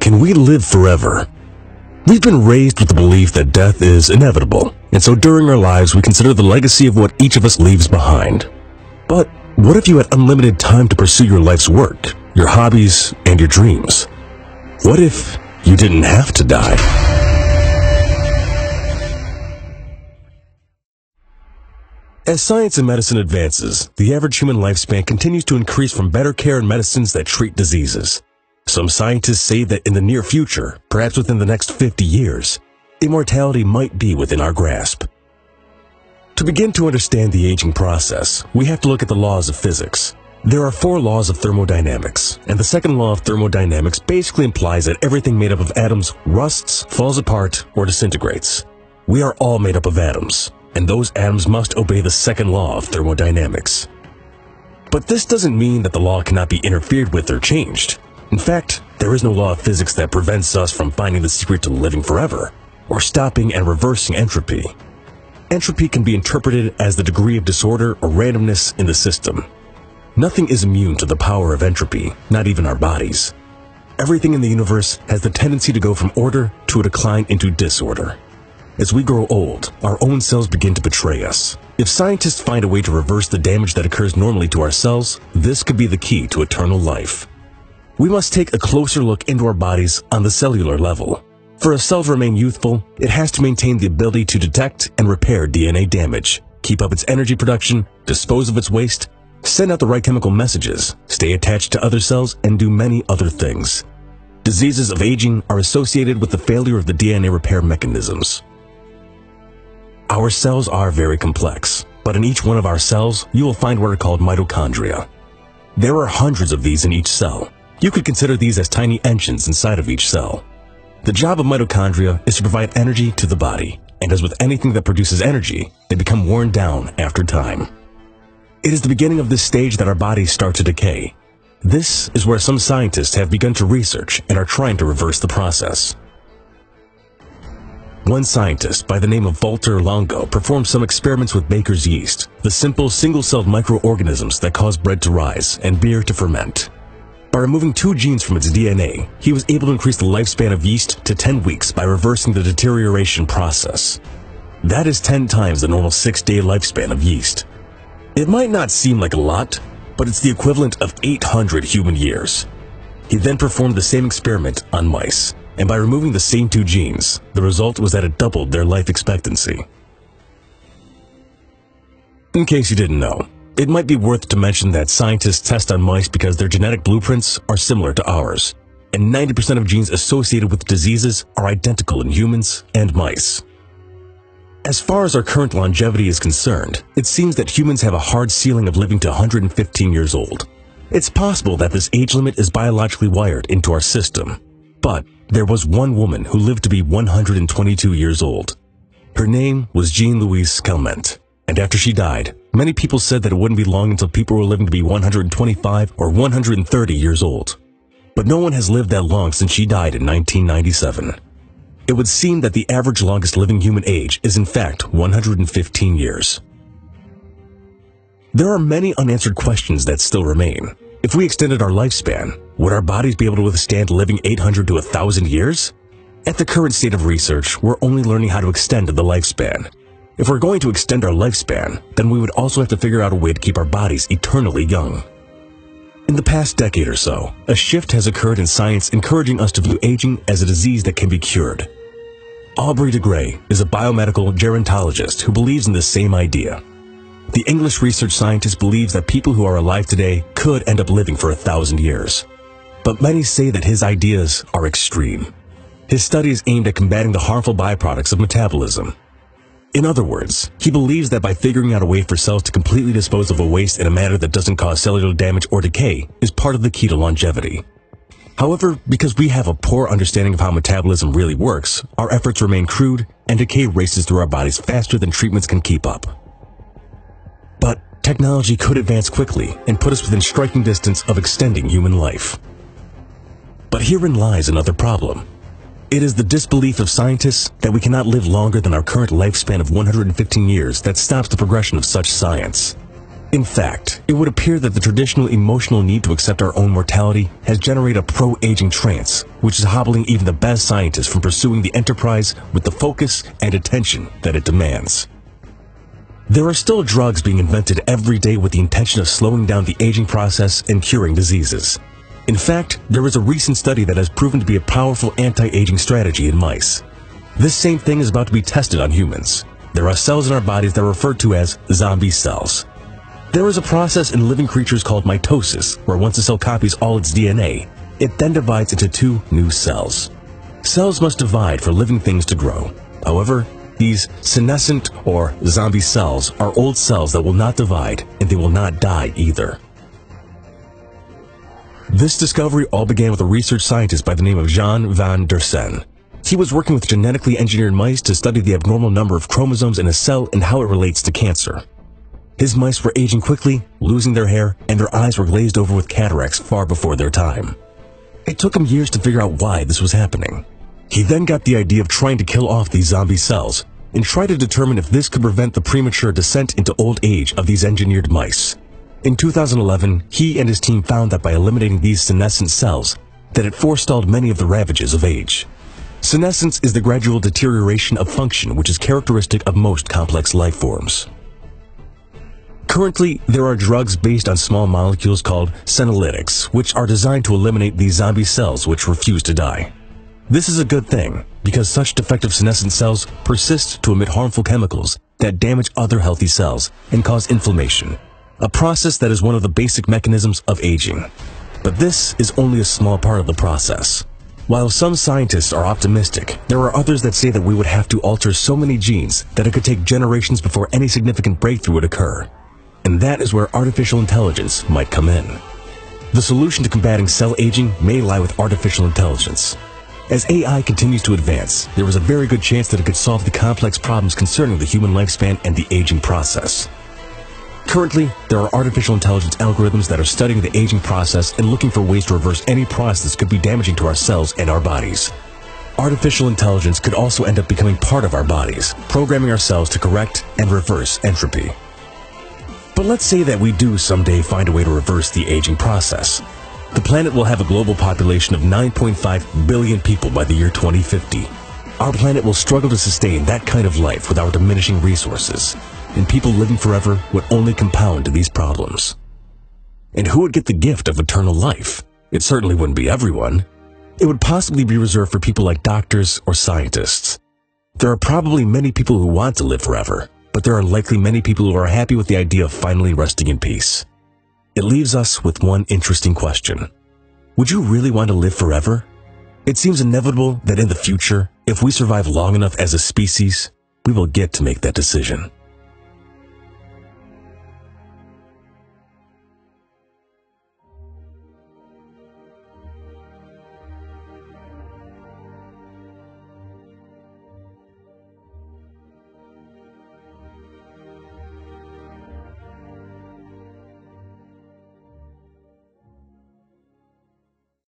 Can we live forever? We've been raised with the belief that death is inevitable, and so during our lives we consider the legacy of what each of us leaves behind. But what if you had unlimited time to pursue your life's work, your hobbies, and your dreams? What if you didn't have to die? As science and medicine advances, the average human lifespan continues to increase from better care and medicines that treat diseases. Some scientists say that in the near future, perhaps within the next 50 years, immortality might be within our grasp. To begin to understand the aging process, we have to look at the laws of physics. There are 4 laws of thermodynamics, and the second law of thermodynamics basically implies that everything made up of atoms rusts, falls apart, or disintegrates. We are all made up of atoms, and those atoms must obey the second law of thermodynamics. But this doesn't mean that the law cannot be interfered with or changed. In fact, there is no law of physics that prevents us from finding the secret to living forever, or stopping and reversing entropy. Entropy can be interpreted as the degree of disorder or randomness in the system. Nothing is immune to the power of entropy, not even our bodies. Everything in the universe has the tendency to go from order to a decline into disorder. As we grow old, our own cells begin to betray us. If scientists find a way to reverse the damage that occurs normally to our cells, this could be the key to eternal life. We must take a closer look into our bodies on the cellular level. For a cell to remain youthful, it has to maintain the ability to detect and repair DNA damage, keep up its energy production, dispose of its waste, send out the right chemical messages, stay attached to other cells, and do many other things. Diseases of aging are associated with the failure of the DNA repair mechanisms. Our cells are very complex, but in each one of our cells, you will find what are called mitochondria. There are hundreds of these in each cell. You could consider these as tiny engines inside of each cell. The job of mitochondria is to provide energy to the body, and as with anything that produces energy, they become worn down after time. It is the beginning of this stage that our bodies start to decay. This is where some scientists have begun to research and are trying to reverse the process. One scientist by the name of Walter Longo performed some experiments with baker's yeast, the simple single-celled microorganisms that cause bread to rise and beer to ferment. By removing 2 genes from its DNA, he was able to increase the lifespan of yeast to 10 weeks by reversing the deterioration process. That is 10 times the normal 6-day lifespan of yeast. It might not seem like a lot, but it's the equivalent of 800 human years. He then performed the same experiment on mice, and by removing the same 2 genes, the result was that it doubled their life expectancy. In case you didn't know, it might be worth to mention that scientists test on mice because their genetic blueprints are similar to ours, and 90% of genes associated with diseases are identical in humans and mice. As far as our current longevity is concerned, it seems that humans have a hard ceiling of living to 115 years old. It's possible that this age limit is biologically wired into our system. But there was one woman who lived to be 122 years old. Her name was Jean-Louise Calment, and after she died, many people said that it wouldn't be long until people were living to be 125 or 130 years old. But no one has lived that long since she died in 1997. It would seem that the average longest living human age is in fact 115 years. There are many unanswered questions that still remain. If we extended our lifespan, would our bodies be able to withstand living 800 to 1,000 years? At the current state of research, we're only learning how to extend the lifespan. If we're going to extend our lifespan, then we would also have to figure out a way to keep our bodies eternally young. In the past decade or so, a shift has occurred in science encouraging us to view aging as a disease that can be cured. Aubrey de Grey is a biomedical gerontologist who believes in the same idea. The English research scientist believes that people who are alive today could end up living for 1,000 years. But many say that his ideas are extreme. His study is aimed at combating the harmful byproducts of metabolism. In other words, he believes that by figuring out a way for cells to completely dispose of a waste in a manner that doesn't cause cellular damage or decay is part of the key to longevity. However, because we have a poor understanding of how metabolism really works, our efforts remain crude and decay races through our bodies faster than treatments can keep up. But technology could advance quickly and put us within striking distance of extending human life. But herein lies another problem. It is the disbelief of scientists that we cannot live longer than our current lifespan of 115 years that stops the progression of such science. In fact, it would appear that the traditional emotional need to accept our own mortality has generated a pro-aging trance, which is hobbling even the best scientists from pursuing the enterprise with the focus and attention that it demands. There are still drugs being invented every day with the intention of slowing down the aging process and curing diseases. In fact, there is a recent study that has proven to be a powerful anti-aging strategy in mice. This same thing is about to be tested on humans. There are cells in our bodies that are referred to as zombie cells. There is a process in living creatures called mitosis, where once a cell copies all its DNA, it then divides into two new cells. Cells must divide for living things to grow. However, these senescent or zombie cells are old cells that will not divide, and they will not die either. This discovery all began with a research scientist by the name of Jan van der Seen. He was working with genetically engineered mice to study the abnormal number of chromosomes in a cell and how it relates to cancer. His mice were aging quickly, losing their hair, and their eyes were glazed over with cataracts far before their time. It took him years to figure out why this was happening. He then got the idea of trying to kill off these zombie cells and try to determine if this could prevent the premature descent into old age of these engineered mice. In 2011, he and his team found that by eliminating these senescent cells, that it forestalled many of the ravages of age. Senescence is the gradual deterioration of function which is characteristic of most complex life forms. Currently, there are drugs based on small molecules called senolytics, which are designed to eliminate these zombie cells which refuse to die. This is a good thing, because such defective senescent cells persist to emit harmful chemicals that damage other healthy cells and cause inflammation, a process that is one of the basic mechanisms of aging. But this is only a small part of the process. While some scientists are optimistic, there are others that say that we would have to alter so many genes that it could take generations before any significant breakthrough would occur. And that is where artificial intelligence might come in. The solution to combating cell aging may lie with artificial intelligence. As AI continues to advance, there is a very good chance that it could solve the complex problems concerning the human lifespan and the aging process. Currently, there are artificial intelligence algorithms that are studying the aging process and looking for ways to reverse any process that could be damaging to our cells and our bodies. Artificial intelligence could also end up becoming part of our bodies, programming our cells to correct and reverse entropy. But let's say that we do someday find a way to reverse the aging process. The planet will have a global population of 9.5 billion people by the year 2050. Our planet will struggle to sustain that kind of life with our diminishing resources, and people living forever would only compound these problems. And who would get the gift of eternal life? It certainly wouldn't be everyone. It would possibly be reserved for people like doctors or scientists. There are probably many people who want to live forever, but there are likely many people who are happy with the idea of finally resting in peace. It leaves us with one interesting question. Would you really want to live forever? It seems inevitable that in the future, if we survive long enough as a species, we will get to make that decision.